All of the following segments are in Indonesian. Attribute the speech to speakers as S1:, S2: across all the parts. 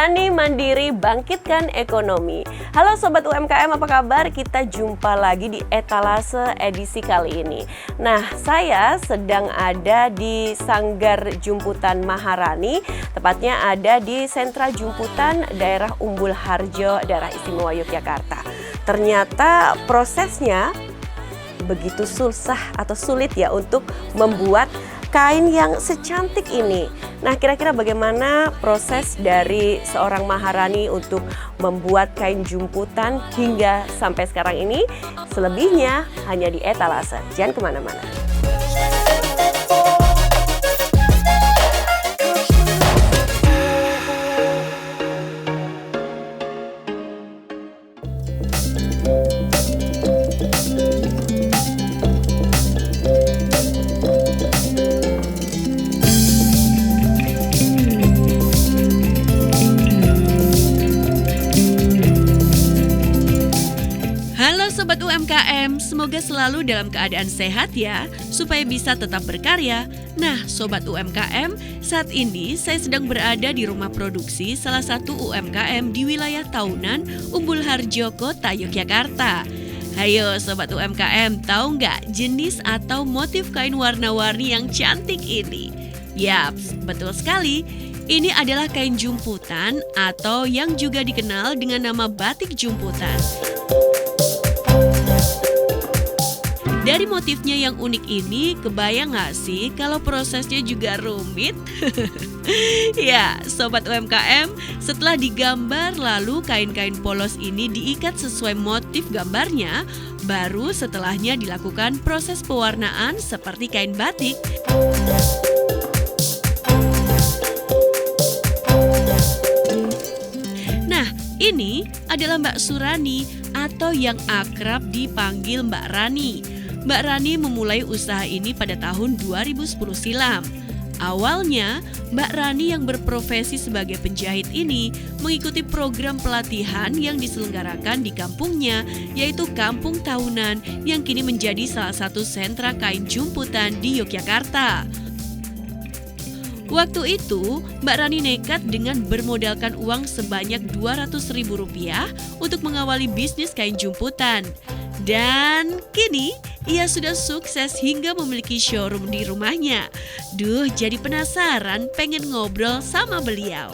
S1: Berani mandiri bangkitkan ekonomi. Halo Sobat UMKM, apa kabar? Kita jumpa lagi di Etalase edisi kali ini. Nah, saya sedang ada di Sanggar Jumputan Maharani, tepatnya ada di Sentra Jumputan daerah Umbul Harjo, daerah istimewa Yogyakarta. Ternyata prosesnya begitu susah atau sulit ya untuk membuat kain yang secantik ini. Nah, kira-kira bagaimana proses dari seorang Maharani untuk membuat kain jumputan hingga sampai sekarang ini? Selebihnya hanya di Etalase. Jangan kemana-mana.
S2: Sobat UMKM, semoga selalu dalam keadaan sehat ya, supaya bisa tetap berkarya. Nah, Sobat UMKM, saat ini saya sedang berada di rumah produksi salah satu UMKM di wilayah Taunan, Umbul Harjo, Kota Yogyakarta. Hayo Sobat UMKM, tahu nggak jenis atau motif kain warna-warni yang cantik ini? Yaps, betul sekali. Ini adalah kain jumputan atau yang juga dikenal dengan nama batik jumputan. Dari motifnya yang unik ini, kebayang gak sih kalau prosesnya juga rumit? Ya, Sobat UMKM, setelah digambar lalu kain-kain polos ini diikat sesuai motif gambarnya, baru setelahnya dilakukan proses pewarnaan seperti kain batik. Nah, ini adalah Mbak Surani atau yang akrab dipanggil Mbak Rani. Mbak Rani memulai usaha ini pada tahun 2010 silam. Awalnya, Mbak Rani yang berprofesi sebagai penjahit ini mengikuti program pelatihan yang diselenggarakan di kampungnya, yaitu Kampung Taunan yang kini menjadi salah satu sentra kain jumputan di Yogyakarta. Waktu itu, Mbak Rani nekat dengan bermodalkan uang sebanyak Rp200.000 untuk mengawali bisnis kain jumputan. Dan kini ia sudah sukses hingga memiliki showroom di rumahnya. Duh, jadi penasaran pengen ngobrol sama beliau.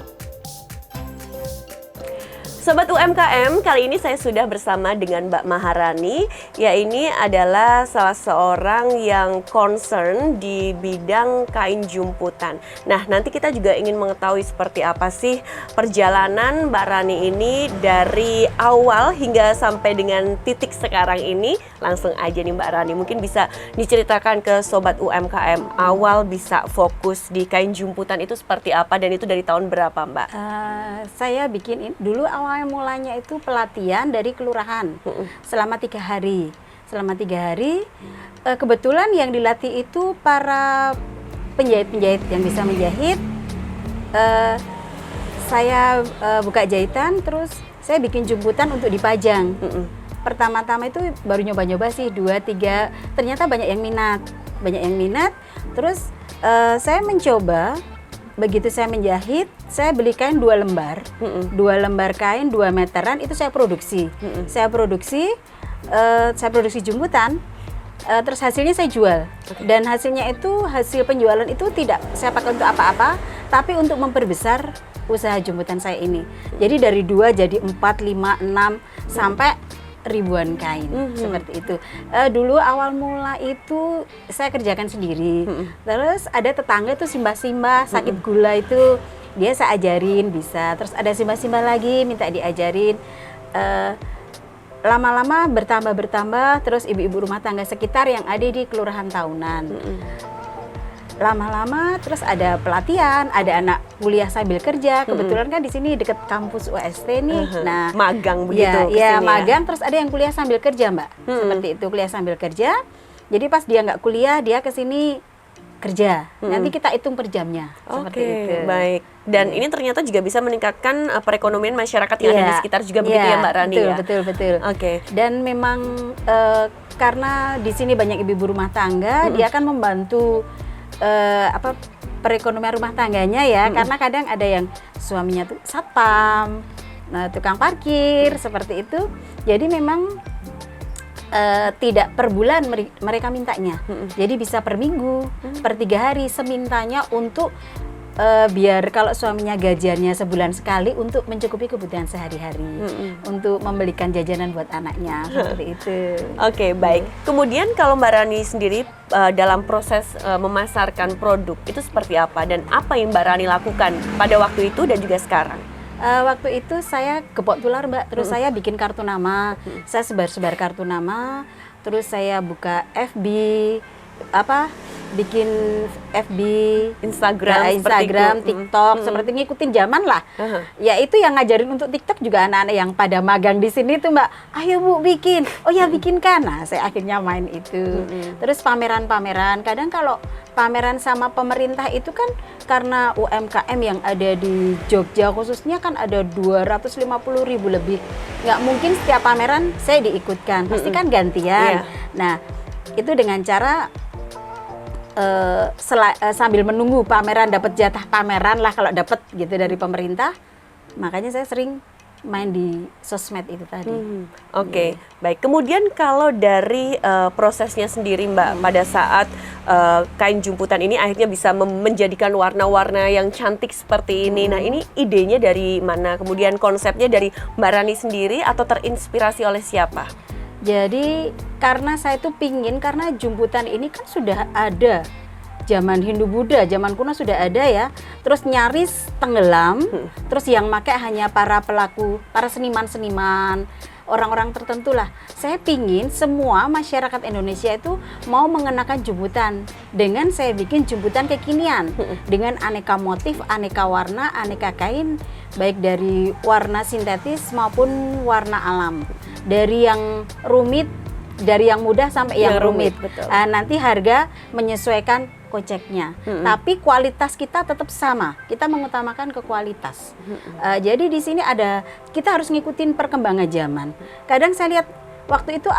S1: Sobat UMKM, kali ini saya sudah bersama dengan Mbak Maharani. Ya, ini adalah salah seorang yang concern di bidang kain jumputan. Nah, nanti kita juga ingin mengetahui seperti apa sih perjalanan Mbak Rani ini dari awal hingga sampai dengan titik sekarang ini. Langsung aja nih Mbak Rani, mungkin bisa diceritakan ke Sobat UMKM awal bisa fokus di kain jumputan itu seperti apa dan itu dari tahun berapa Mbak?
S3: Saya bikin dulu mulanya itu pelatihan dari kelurahan selama 3 hari. Selama 3 hari, kebetulan yang dilatih itu para penjahit-penjahit yang bisa menjahit. Saya buka jahitan, terus saya bikin jumputan untuk dipajang. Pertama-tama itu baru nyoba-nyoba sih 2-3, ternyata banyak yang minat. Terus saya mencoba. Begitu saya menjahit, saya beli kain 2 lembar, 2 lembar kain 2 meteran itu saya produksi. Saya produksi jumputan, terus hasilnya saya jual. Dan hasilnya itu, hasil penjualan itu tidak saya pakai untuk apa-apa, tapi untuk memperbesar usaha jumputan saya ini. Jadi dari 2 jadi 4, 5, 6, sampai ribuan kain, seperti itu. Dulu awal mula itu saya kerjakan sendiri. Terus ada tetangga tuh simbah-simbah sakit gula itu, dia saya ajarin bisa. Terus ada simbah-simbah lagi minta diajarin. Lama-lama bertambah, terus ibu-ibu rumah tangga sekitar yang ada di Kelurahan Taunan. Lama-lama terus ada pelatihan, ada anak kuliah sambil kerja. Kebetulan kan di sini dekat kampus UST nih. Nah,
S1: magang begitu.
S3: Iya, magang. Terus ada yang kuliah sambil kerja, Mbak. Seperti itu, kuliah sambil kerja. Jadi pas dia nggak kuliah, dia ke sini kerja. Nanti kita hitung per jamnya. Seperti itu.
S1: Baik. Dan ini ternyata juga bisa meningkatkan perekonomian masyarakat yang ada di sekitar juga begitu ya Mbak Rani ya.
S3: Betul. Dan memang karena di sini banyak ibu-ibu rumah tangga, dia akan membantu perekonomian rumah tangganya ya, karena kadang ada yang suaminya tuh satpam, nah, tukang parkir seperti itu. Jadi memang tidak per bulan mereka mintanya, jadi bisa per minggu, per 3 hari semintanya untuk biar kalau suaminya gajiannya sebulan sekali untuk mencukupi kebutuhan sehari-hari, untuk membelikan jajanan buat anaknya seperti itu.
S1: Oke, baik. Kemudian kalau Mbak Rani sendiri dalam proses memasarkan produk itu seperti apa dan apa yang Mbak Rani lakukan pada waktu itu dan juga sekarang?
S3: Waktu itu saya gepok tular Mbak, terus saya bikin kartu nama, saya sebar-sebar kartu nama, terus saya buka FB, bikin FB, Instagram, TikTok, seperti ngikutin zaman lah. Ya itu yang ngajarin untuk TikTok juga anak-anak yang pada magang di sini tuh Mbak, ayo Bu bikin, oh ya bikinkan. Nah saya akhirnya main itu. Terus pameran-pameran, kadang kalau pameran sama pemerintah itu kan karena UMKM yang ada di Jogja khususnya kan ada 250.000 lebih. Nggak mungkin setiap pameran saya diikutkan, pasti kan gantian. Nah itu dengan cara sambil menunggu pameran, dapat jatah pameran lah kalau dapat gitu dari pemerintah, makanya saya sering main di sosmed itu tadi.
S1: Oke, baik. Kemudian kalau dari prosesnya sendiri Mbak, pada saat kain jumputan ini akhirnya bisa menjadikan warna-warna yang cantik seperti ini. Nah ini idenya dari mana? Kemudian konsepnya dari Mbak Rani sendiri atau terinspirasi oleh siapa?
S3: Jadi karena saya tuh pingin, karena jumputan ini kan sudah ada zaman Hindu-Buddha, zaman kuno sudah ada ya, terus nyaris tenggelam, terus yang pakai hanya para pelaku, para seniman-seniman, orang-orang tertentu lah. Saya pingin semua masyarakat Indonesia itu mau mengenakan jumputan, dengan saya bikin jumputan kekinian, dengan aneka motif, aneka warna, aneka kain, baik dari warna sintetis maupun warna alam. Dari yang rumit, dari yang mudah sampai yang rumit. Nanti harga menyesuaikan koceknya, tapi kualitas kita tetap sama. Kita mengutamakan ke kualitas. Jadi di sini kita harus ngikutin perkembangan zaman. Kadang saya lihat waktu itu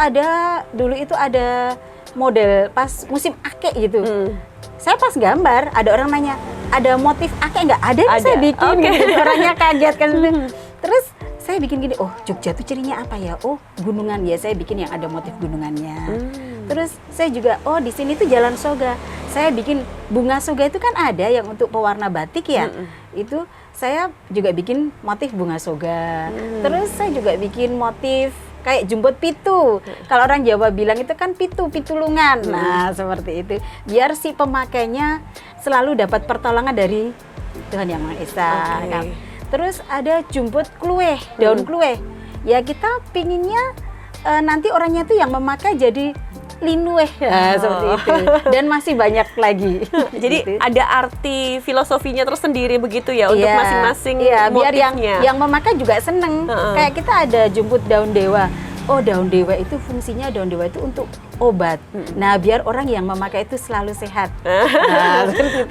S3: dulu itu ada model pas musim akek gitu. Saya pas gambar, ada orang nanya, ada motif akek nggak? Ada. Saya bikin. Gitu. Orangnya kaget kan. Terus saya bikin gini, oh Jogja tuh cirinya apa ya? Oh gunungan ya, saya bikin yang ada motif gunungannya. Terus saya juga, oh di sini tuh Jalan Soga. Saya bikin bunga soga itu kan ada yang untuk pewarna batik ya. Itu saya juga bikin motif bunga soga. Terus saya juga bikin motif kayak jumput pitu. Kalau orang Jawa bilang itu kan pitulungan. Nah seperti itu. Biar si pemakainya selalu dapat pertolongan dari Tuhan Yang Maha Esa. Kan? Terus ada jumput kluweh, daun kluweh. Ya kita pinginnya nanti orangnya tuh yang memakai jadi linueh, seperti itu. Dan masih banyak lagi.
S1: Jadi
S3: gitu.
S1: ada arti filosofinya tersendiri begitu ya untuk masing-masing
S3: biar
S1: motifnya.
S3: yang memakai juga seneng. Kayak kita ada jumput daun dewa. Oh daun dewa itu fungsinya daun dewa itu untuk obat. Nah biar orang yang memakai itu selalu sehat.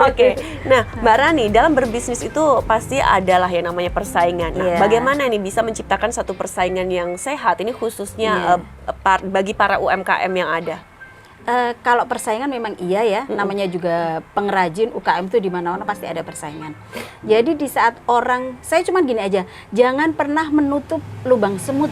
S1: Oke. Nah Mbak Rani, dalam berbisnis itu pasti adalah yang namanya persaingan. Nah, bagaimana ini bisa menciptakan satu persaingan yang sehat? Ini khususnya bagi para UMKM yang ada.
S3: Kalau persaingan memang iya ya, namanya juga pengrajin UKM itu di mana-mana pasti ada persaingan. Jadi di saat saya cuma gini aja, jangan pernah menutup lubang semut.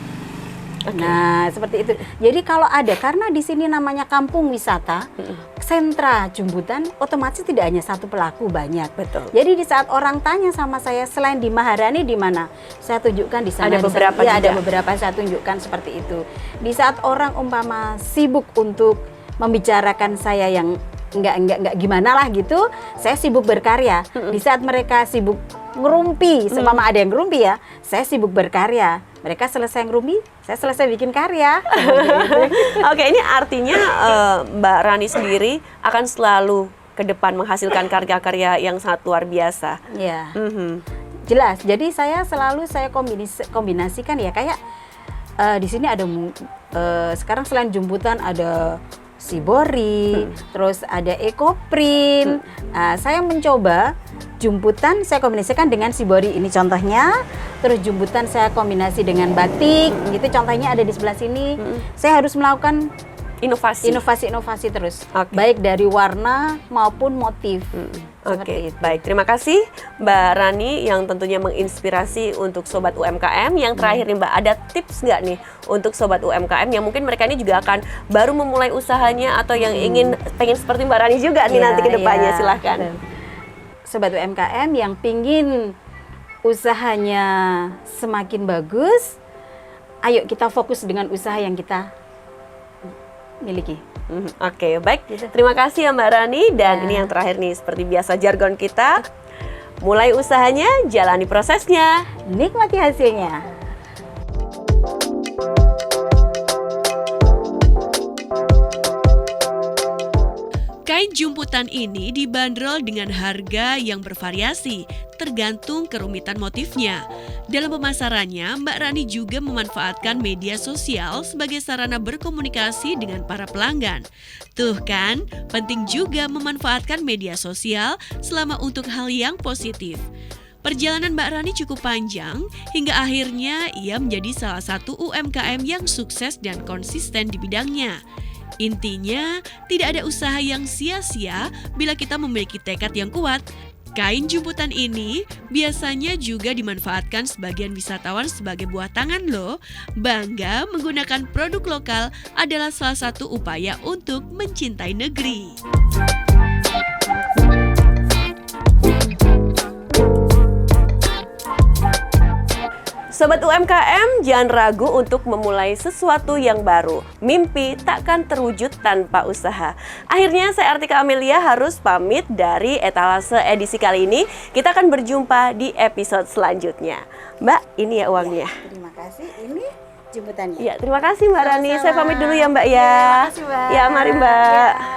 S3: Nah seperti itu. Jadi kalau ada, karena di sini namanya kampung wisata, sentra jumputan, otomatis tidak hanya satu pelaku, banyak.
S1: Betul.
S3: Jadi di saat orang tanya sama saya, selain di Maharani di mana, saya tunjukkan di sana.
S1: Ada beberapa juga.
S3: Ada beberapa saya tunjukkan seperti itu. Di saat orang umpama sibuk untuk membicarakan saya yang enggak gimana lah gitu, saya sibuk berkarya. Di saat mereka sibuk ngerumpi, seumpama ada yang ngerumpi ya, saya sibuk berkarya. Mereka selesai ngerumpi, saya selesai bikin karya.
S1: Oke, ini artinya Mbak Rani sendiri akan selalu ke depan menghasilkan karya-karya yang sangat luar biasa.
S3: Iya. Jelas. Jadi saya kombinasikan ya, kayak di sini ada sekarang selain jumputan ada Shibori, terus ada Ecoprint. Saya mencoba jumputan saya kombinasikan dengan Shibori ini contohnya, terus jumputan saya kombinasi dengan batik, gitu contohnya ada di sebelah sini. Saya harus melakukan inovasi-inovasi terus,
S1: Oke.
S3: baik dari warna maupun motif.
S1: Oke,
S3: Seperti itu.
S1: baik. Terima kasih Mbak Rani yang tentunya menginspirasi untuk Sobat UMKM. Yang terakhir nih Mbak, ada tips nggak nih untuk Sobat UMKM yang mungkin mereka ini juga akan baru memulai usahanya atau yang pengen seperti Mbak Rani juga nih
S3: Iya,
S1: nanti ke depannya,
S3: iya.
S1: silahkan.
S3: Betul. Sobat UMKM yang pingin usahanya semakin bagus, ayo kita fokus dengan usaha yang kita miliki.
S1: Oke, baik.
S3: Gitu.
S1: Terima kasih ya Mbak Rani. Dan
S3: Ya.
S1: ini yang terakhir nih, seperti biasa jargon kita, mulai usahanya, jalani prosesnya.
S3: Nikmati hasilnya.
S2: Kain jumputan ini dibanderol dengan harga yang bervariasi, tergantung kerumitan motifnya. Dalam pemasarannya, Mbak Rani juga memanfaatkan media sosial sebagai sarana berkomunikasi dengan para pelanggan. Tuh kan, penting juga memanfaatkan media sosial selama untuk hal yang positif. Perjalanan Mbak Rani cukup panjang, hingga akhirnya ia menjadi salah satu UMKM yang sukses dan konsisten di bidangnya. Intinya, tidak ada usaha yang sia-sia bila kita memiliki tekad yang kuat. Kain jumputan ini biasanya juga dimanfaatkan sebagian wisatawan sebagai buah tangan loh. Bangga menggunakan produk lokal adalah salah satu upaya untuk mencintai negeri.
S1: Sobat UMKM, jangan ragu untuk memulai sesuatu yang baru. Mimpi takkan terwujud tanpa usaha. Akhirnya saya Artika Amelia harus pamit dari Etalase edisi kali ini. Kita akan berjumpa di episode selanjutnya. Mbak, ini ya uangnya.
S3: Terima kasih. Ini jemputannya.
S1: Ya, terima kasih Mbak Rani.
S3: Sama-sama.
S1: Saya pamit dulu ya Mbak ya.
S3: Terima kasih, Mbak.
S1: Ya, mari Mbak.
S3: Ya.